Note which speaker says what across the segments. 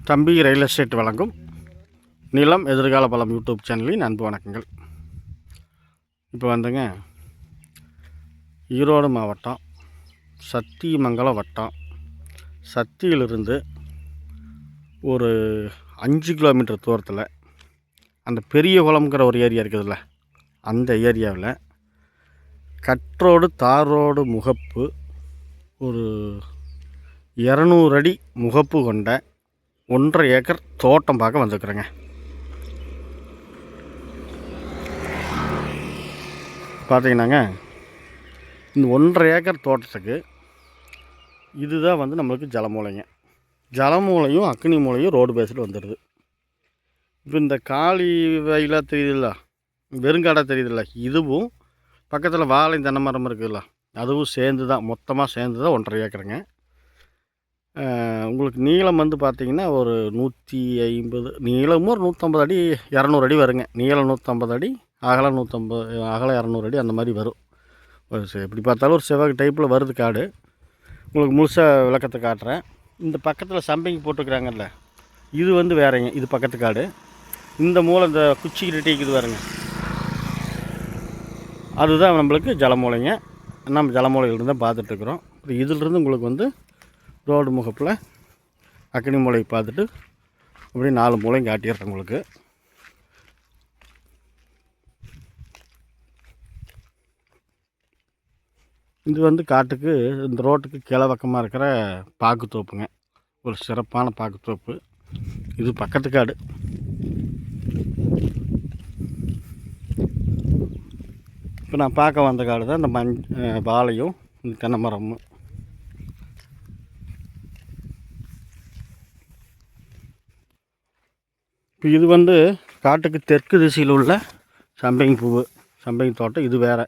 Speaker 1: தம்பி real estate வழங்கும் நிலம் எதிர்கால பலம் யூடியூப் சேனலின் அன்பு வணக்கங்கள். இப்போ வந்துங்க ஈரோடு மாவட்டம் சத்தியமங்கலம் வட்டம் சத்தியிலிருந்து ஒரு 5 கிலோமீட்டர் தூரத்தில் அந்த பெரிய குளம்ங்கிற ஒரு ஏரியா இருக்குதுல்ல, அந்த ஏரியாவில் கட்ரோடு தார் ரோடு முகப்பு ஒரு 200 அடி முகப்பு கொண்ட 1.5 ஏக்கர் தோட்டம் பார்க்க வந்துருக்குறேங்க. பார்த்தீங்கன்னாங்க இந்த 1.5 ஏக்கர் தோட்டத்துக்கு இதுதான் வந்து நம்மளுக்கு ஜலமூலைங்க. ஜலமூலையும் அக்னி மூலையும் ரோடு பேஸில் வந்துடுது. இப்போ இந்த காலி வயலாக தெரியுதுல்ல, வெறுங்காடாக தெரியுதுல்ல, இதுவும் பக்கத்தில் வாழை தென்னை மரம் இருக்குதுல்ல, அதுவும் சேர்ந்து தான் மொத்தமாக சேர்ந்து தான் 1.5 ஏக்கருங்க. உங்களுக்கு நீளம் வந்து பார்த்திங்கன்னா ஒரு 150, நீளமும் ஒரு 150 அடி 200 அடி வருங்க. நீளம் 150 அடி, அகலம் 150, அகலம் 200 அடி அந்த மாதிரி வரும். எப்படி பார்த்தாலும் ஒரு செவ்வாய் டைப்பில் வருது காடு. உங்களுக்கு முழுசாக விளக்கத்தை காட்டுறேன். இந்த பக்கத்தில் சம்பங்கி போட்டுக்கிறாங்கல்ல, இது வந்து வேறங்க, இது பக்கத்து காடு. இந்த மூளை இந்த குச்சி ரெட்டிக்குது பாருங்க, அதுதான் நம்மளுக்கு ஜலமூலைங்க. நம்ம ஜலமூலையிலிருந்து தான் பார்த்துட்ருக்குறோம். இதிலிருந்து உங்களுக்கு வந்து ரோடு முகப்பில் அக்னி மூலை பார்த்துட்டு அப்படியே 4 மூலையும் காட்டிடுறேன் உங்களுக்கு. இது வந்து காட்டுக்கு இந்த ரோட்டுக்கு கிழவக்கமாக இருக்கிற பாக்குத்தோப்புங்க, ஒரு சிறப்பான பாக்குத்தோப்பு. இது பக்கத்து காடு. இப்போ நான் பார்க்க வந்த காடு தான் இந்த வாழையும் இந்த தென்னை மரமும். இப்போ இது வந்து காட்டுக்கு தெற்கு திசையில் உள்ள சம்பங்கி பூவு, சம்பங்கி தோட்டம். இது வேறு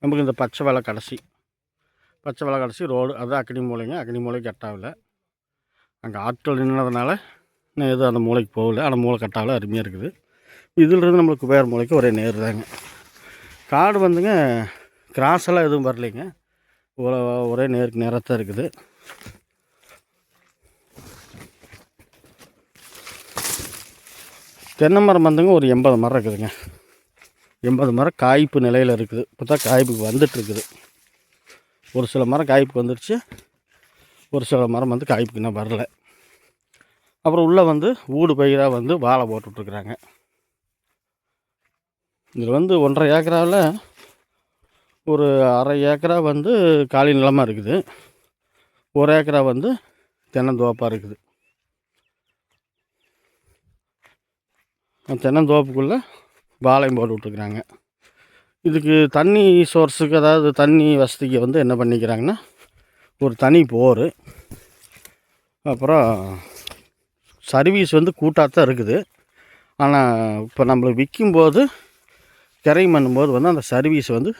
Speaker 1: நமக்கு இந்த பச்சை வெலை கடைசி ரோடு, அதுதான் அக்னி மூலைங்க. அக்னி மூலைக்கு கட்டாவில் அங்கே ஆட்கள் நின்றதுனால நான் எதுவும் அந்த மூளைக்கு போகல, ஆனால் மூளை கட்டாவில் அருமையாக இருக்குது. இதிலிருந்து நம்மளுக்கு வேறு மூளைக்கு ஒரே நேர் தாங்க. காடு வந்துங்க கிராஸெல்லாம் எதுவும் வரலைங்க, ஒரே நேருக்கு நேராக தான் இருக்குது. தென்னை மரம் வந்துங்க ஒரு 80 மரம் இருக்குதுங்க. 80 மரம் காய்ப்பு நிலையில் இருக்குது. இப்போ தான் காய்ப்புக்கு வந்துட்டுருக்குது. ஒரு சில மரம் காய்ப்புக்கு வந்துடுச்சு, ஒரு சில மரம் வந்து காய்ப்புக்கு இன்னும் வரல. அப்புறம் உள்ளே வந்து ஊடு பயிராக வந்து வாழை போட்டுட்ருக்குறாங்க. இதில் வந்து 1.5 ஏக்கராவில் ஒரு 1/2 ஏக்கரா வந்து காலி நிலமாக இருக்குது, 1 ஏக்கரா வந்து தென்னந்தோப்பாக இருக்குது. தென்னந்தோப்புக்குள்ளே வாழையும் போட்டு விட்ருக்குறாங்க. இதுக்கு தண்ணி சோர்ஸுக்கு, அதாவது தண்ணி வசதிக்கு வந்து என்ன பண்ணிக்கிறாங்கன்னா ஒரு தனி போர், அப்புறம் சர்வீஸ் வந்து கூட்டாகத்தான் இருக்குது. ஆனால் இப்போ நம்மளுக்கு விற்கும்போது கிரை பண்ணும்போது வந்து அந்த சர்வீஸ் வந்து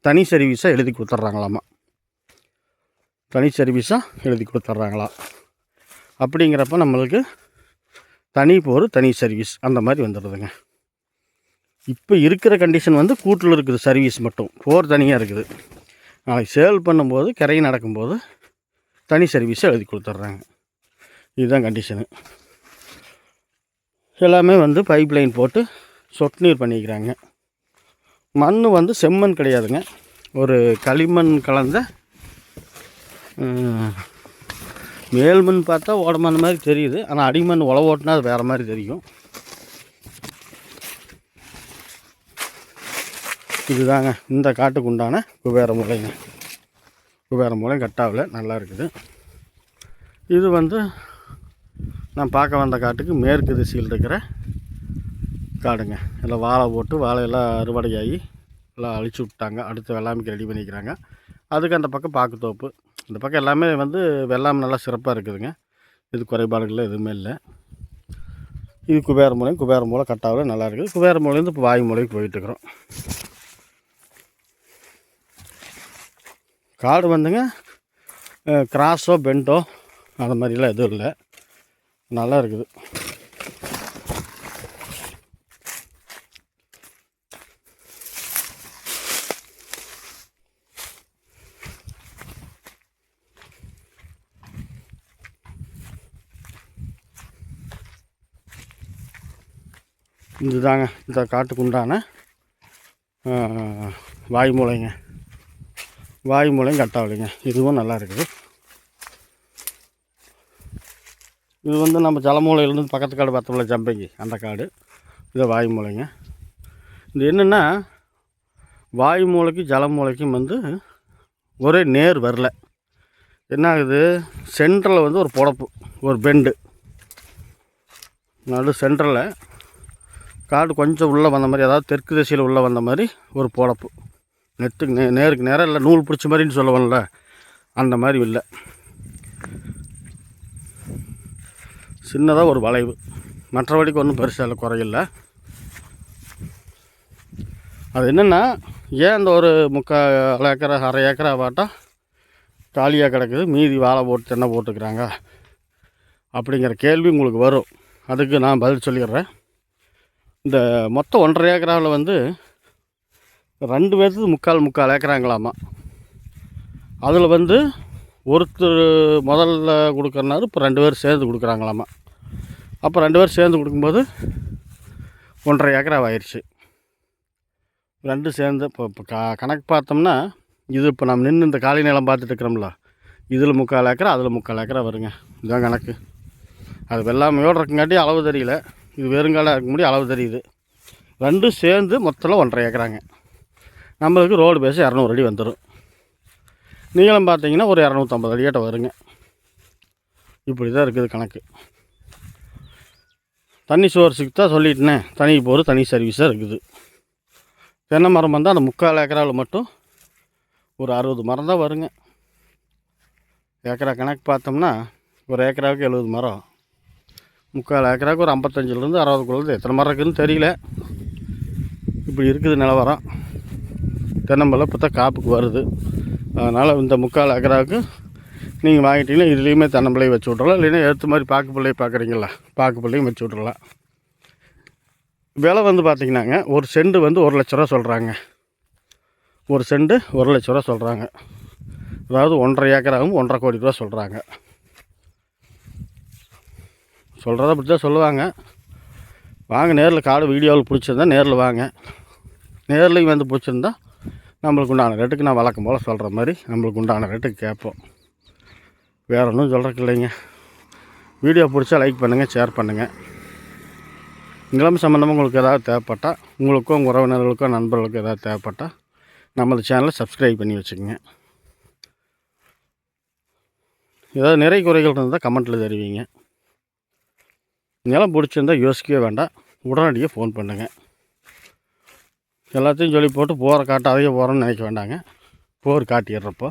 Speaker 1: தனி சர்வீஸாக எழுதி கொடுத்துட்றாங்களாமா. தனி சர்வீஸாக எழுதி கொடுத்துட்றாங்களா. அப்படிங்கிறப்ப நம்மளுக்கு தனி போர் தனி சர்வீஸ் அந்த மாதிரி வந்துடுதுங்க. இப்போ இருக்கிற கண்டிஷன் வந்து கூட்டில் இருக்குது சர்வீஸ் மட்டும், போர் தனியாக இருக்குது. நாளைக்கு சேல் பண்ணும்போது கிரை நடக்கும்போது தனி சர்வீஸை எழுதி கொடுத்துட்றாங்க. இதுதான் கண்டிஷனு. எல்லாமே வந்து பைப் லைன் போட்டு சொட்டு நீர் பண்ணிக்கிறாங்க. மண் வந்து செம்மண் கிடையாதுங்க, ஒரு களிமண் கலந்த மேல்மண் பார்த்தா ஓடமண் மாதிரி தெரியுது, ஆனால் அடிமண் உழவு ஓட்டினா அது வேறு மாதிரி தெரியும். இதுதாங்க இந்த காட்டுக்கு உண்டான குபேர மூலைங்க. குபேர மூலை கட்டாவில் நல்லா இருக்குது. இது வந்து நான் பார்க்க வந்த காட்டுக்கு மேற்கு திசையில் இருக்கிற காடுங்க. எல்லாம் வாழை போட்டு வாழையெல்லாம் அறுவடையாகி எல்லாம் அழிச்சு விட்டாங்க. அடுத்து வெள்ளாமைக்கு ரெடி பண்ணிக்கிறாங்க. அதுக்கு அந்த பக்கம் பாக்குத்தோப்பு, இந்த பக்கம் எல்லாமே வந்து வெள்ளாமை நல்லா சிறப்பாக இருக்குதுங்க. இது குறைபாடுகள் எதுவுமே இல்லை. இது குபேர மூலை கட்டாவில் நல்லா இருக்குது. குபேர மூலையிலேருந்து இப்போ வாயு மூலைக்கு போயிட்டுருக்குறோம். காடு வந்துங்க கிராஸோ பெண்டோ அந்த மாதிரிலாம் எதுவும் இல்லை, நல்லா இருக்குது. இதுதாங்க இந்த காட்டுக்கு உண்டான வாய்மூலைங்க. வாய்மூலையும் கட்டாவளிங்க. இதுவும் நல்லா இருக்குது. இது வந்து நம்ம ஜலமூலையிலேருந்து பக்கத்து காடு பார்த்தோம்ல ஜம்பங்கி, அந்த காடு. இது வாய்மூலைங்க. இது என்னென்னா வாய்மூலைக்கு ஜலமூலைக்கும் வந்து ஒரே நேர் வரல. என்ன ஆகுது, சென்டரில் வந்து ஒரு புடப்பு, ஒரு பெண்டு, நடு சென்டரில் காடு கொஞ்சம் உள்ளே வந்த மாதிரி, அதாவது தெற்கு திசையில் உள்ளே வந்த மாதிரி ஒரு புடப்பு, நெட்டுக்கு நேருக்கு நேரம் இல்லை, நூல் பிடிச்ச மாதிரின்னு சொல்லுவோம்ல, அந்த மாதிரி இல்லை. சின்னதாக ஒரு வளைவு, மற்றபடிக்கு ஒன்றும் பெருசாக இல்லை, குறையில்லை. அது என்னென்னா, ஏன் அந்த ஒரு 3/4 ஏக்கரை 1/2 ஏக்கரா பாட்டா காலியாக கிடக்குது, மீதி வாழை போட்டு தென்னை போட்டுக்கிறாங்க அப்படிங்கிற கேள்வி உங்களுக்கு வரும். அதுக்கு நான் பதில் சொல்லிடுறேன். இந்த மொத்தம் 1/2 ஏக்கராவில் வந்து 2 பேர்த்துக்கு 3/4 ஏக்கராங்களாமா. அதில் வந்து ஒருத்தர் முதல்ல கொடுக்குறனாரு, இப்போ 2 பேர் சேர்ந்து கொடுக்குறாங்களாமா. அப்போ 2 பேர் சேர்ந்து கொடுக்கும்போது 1/2 ஏக்கரா ஆயிடுச்சு. 2 சேர்ந்து இப்போ கணக்கு பார்த்தோம்னா, இது இப்போ நம்ம நின்று இந்த காலி நிலம் பார்த்துட்டு இருக்கிறோம்ல, இதில் 3/4 ஏக்கரா, அதில் 3/4 ஏக்கரா வருங்க. இதுதான் கணக்கு. அது வெள்ளாமையோடு இருக்குங்காட்டி அளவு தெரியல, இது வெறுங்காலாக இருக்க முடியும், அளவு தெரியுது. 2 சேர்ந்து மொத்தம் 1/2 ஏக்கராங்க. நம்மளுக்கு ரோடு பேஸு 200 அடி வந்துடும். நீளம் பார்த்தீங்கன்னா ஒரு 250 அடியாட்ட வருங்க. இப்படி தான் இருக்குது கணக்கு. தண்ணி சோர்ஸுக்கு தான் சொல்லிட்டேனே, தனி போர் தனி சர்வீஸாக இருக்குது. தென்னை மரம் வந்து அந்த 3/4 ஏக்கராவில் மட்டும் ஒரு 60 மரம் தான் வருங்க. ஏக்கரா கணக்கு பார்த்தோம்னா ஒரு ஏக்கராவுக்கு 70 மரம், 3/4 ஏக்கராவுக்கு ஒரு 55லேருந்து 60க்குள்ளது எத்தனை மரம் இருக்குதுன்னு தெரியல. இப்படி இருக்குது நிலவரம். தென்னம்பழம் இப்போ தான் காப்புக்கு வருது. அதனால் இந்த 3/4 ஏக்கராவுக்கு நீங்கள் வாங்கிட்டீங்கன்னா இதுலேயுமே தென்னம்பிள்ளையை வச்சு விட்றலாம், இல்லைன்னா எடுத்து மாதிரி பாக்கு பிள்ளையை பார்க்குறீங்களா, பாக்கு பிள்ளையும் வச்சு விட்றலாம். விலை வந்து பார்த்திங்கன்னாங்க, ஒரு செண்டு வந்து 1 லட்ச ரூபா சொல்கிறாங்க. ஒரு செண்டு 1 லட்ச ரூபா சொல்கிறாங்க. அதாவது 1/2 ஏக்கராகவும் 1.5 கோடி ரூபா சொல்கிறாங்க. சொல்கிறத அப்படி தான் சொல்லுவாங்க. வாங்க, நேரில் காடு வீடியோவில் பிடிச்சிருந்தா நேரில் வாங்க. நேர்லையும் வந்து பிடிச்சிருந்தா நம்மளுக்கு உண்டான ரேட்டுக்கு நான் வழக்கம் போல் சொல்கிற மாதிரி நம்மளுக்கு உண்டான ரேட்டுக்கு கேட்போம். வேறு ஒன்றும் சொல்கிறக்கு இல்லைங்க. வீடியோ பிடிச்சா லைக் பண்ணுங்கள், ஷேர் பண்ணுங்கள். நிலம் சம்மந்தமாக உங்களுக்கு ஏதாவது தேவைப்பட்டால், உங்களுக்கோ உங்கள் உறவினர்களுக்கோ நண்பர்களுக்கோ ஏதாவது தேவைப்பட்டால் நமது சேனலை சப்ஸ்கிரைப் பண்ணி வச்சுக்கோங்க. ஏதாவது நிறை குறைகள் இருந்தால் கமெண்ட்டில் தெரிவிங்க. நிலம் பிடிச்சிருந்தால் யோசிக்கவே வேண்டாம், உடனடியாக ஃபோன் பண்ணுங்கள். எல்லாத்தையும் சொல்லி போட்டு போகிற காட்டு அதையே போகிறோன்னு நினைக்க வேண்டாங்க. போர் காட்டிடுறப்போ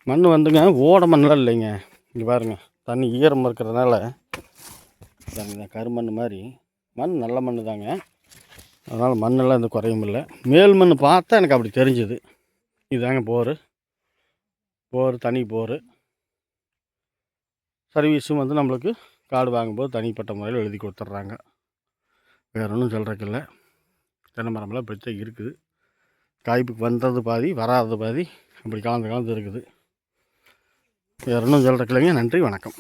Speaker 1: மண் வந்துங்க ஓட மண்ணெலாம் இல்லைங்க. இங்கே பாருங்கள், தண்ணி ஈரம் இருக்கிறதுனால இந்த கருமண் மாதிரி மண் நல்ல மண் தாங்க. அதனால் மண்ணெல்லாம் எந்த குறையும் இல்லை. மேல் மண் பார்த்தா எனக்கு அப்படி தெரிஞ்சுது. இதுதாங்க போர் தனி போர். சர்வீஸும் வந்து நம்மளுக்கு கார்டு வாங்கும்போது தனிப்பட்ட முறையில் எழுதி கொடுத்துட்றாங்க. வேறு ஒன்றும் சொல்கிறக்கு இல்லை. தென்னை மரமெல்லாம் இப்படி இருக்குது. காய்ப்புக்கு வந்தது பாதி, வராதது பாதி, அப்படி கலந்து இருக்குது. வேறு ஒன்றும் சொல்கிறக்கு இல்லைங்க. நன்றி, வணக்கம்.